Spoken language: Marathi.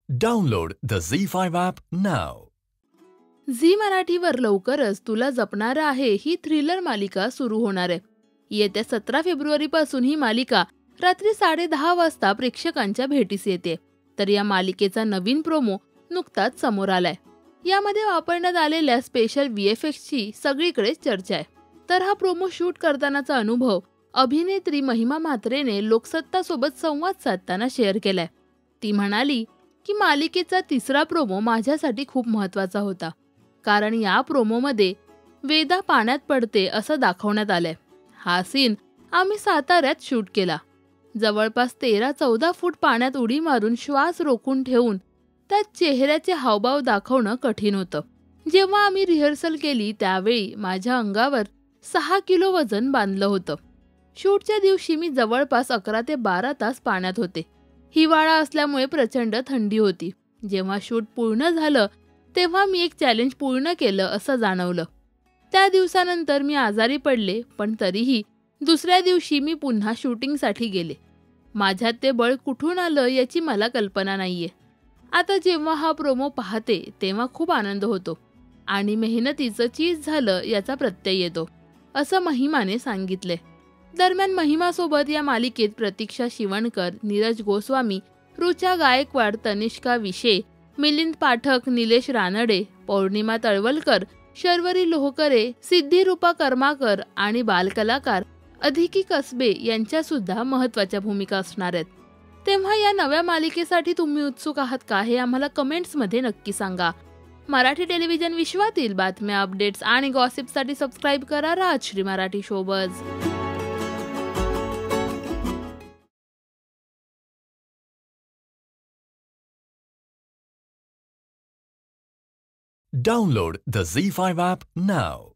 Download the ZEE5 app now. Zee मराठीवर लवकरच तुला जपणार आहे ही थ्रिलर मालिका सुरू होणार आहे. येत्या 17 फेब्रुवारीपासून ही मालिका रात्री 10:30 वाजता प्रेक्षकांच्या भेटीस येते. तर या मालिकेचा नवीन प्रोमो नुकताच समोर आलाय. यामध्ये वापरण्यात आलेल्या स्पेशल VFXची सगळीकडे चर्चा आहे. तर हा प्रोमो शूट करतानाचा अनुभव अभिनेत्री महिमा म्हात्रेने लोकसत्ता सोबत संवाद साधताना शेअर केलाय. ती म्हणाली की मालिकेचा तिसरा प्रोमो माझ्यासाठी खूप महत्त्वाचा होता, कारण या प्रोमोमध्ये वेदा पाण्यात पडते असं दाखवण्यात आलंय. हा सीन आम्ही साताऱ्यात शूट केला. जवळपास 13-14 फूट पाण्यात उडी मारून श्वास रोखून ठेवून त्यात चेहऱ्याचे हावभाव दाखवणं कठीण होतं. जेव्हा आम्ही रिहर्सल केली त्यावेळी माझ्या अंगावर 6 किलो वजन बांधलं होतं. शूटच्या दिवशी मी जवळपास 11 ते 12 तास पाण्यात होते. हिवाळा असल्यामुळे प्रचंड थंडी होती. जेव्हा शूट पूर्ण झालं तेव्हा मी एक चॅलेंज पूर्ण केलं असं जाणवलं. त्या दिवसानंतर मी आजारी पडले, पण तरीही दुसऱ्या दिवशी मी पुन्हा शूटिंगसाठी गेले. माझ्यात ते बळ कुठून आलं याची मला कल्पना नाहीये. आता जेव्हा हा प्रोमो पाहते तेव्हा खूप आनंद होतो आणि मेहनतीचं चीज झालं याचा प्रत्यय येतो, असं महिमाने सांगितले. दरम्यान महिमासोबत या मालिकेत प्रतीक्षा शिवणकर, नीरज गोस्वामी, रुचा गायकवाड, तनिष्का विशे, मिलिंद पाठक, निलेश रानडे, पौर्णिमा तळवलकर, शर्वरी लोहकरे, सिद्धिरूपा कर्माकर आणि बालकलाकार अधिकी कसबे यांच्या सुद्धा महत्त्वाच्या भूमिका असणार आहेत. तेव्हा या नव्या मालिकेसाठी तुम्ही उत्सुक आहात का हे आम्हाला कमेंट्समध्ये नक्की सांगा. मराठी टेलिव्हिजन विश्वातील बातम्या, अपडेट्स आणि गॉसिपसाठी सबस्क्राईब करा Rajshri Marathi showbuzz. Download the ZEE5 app now.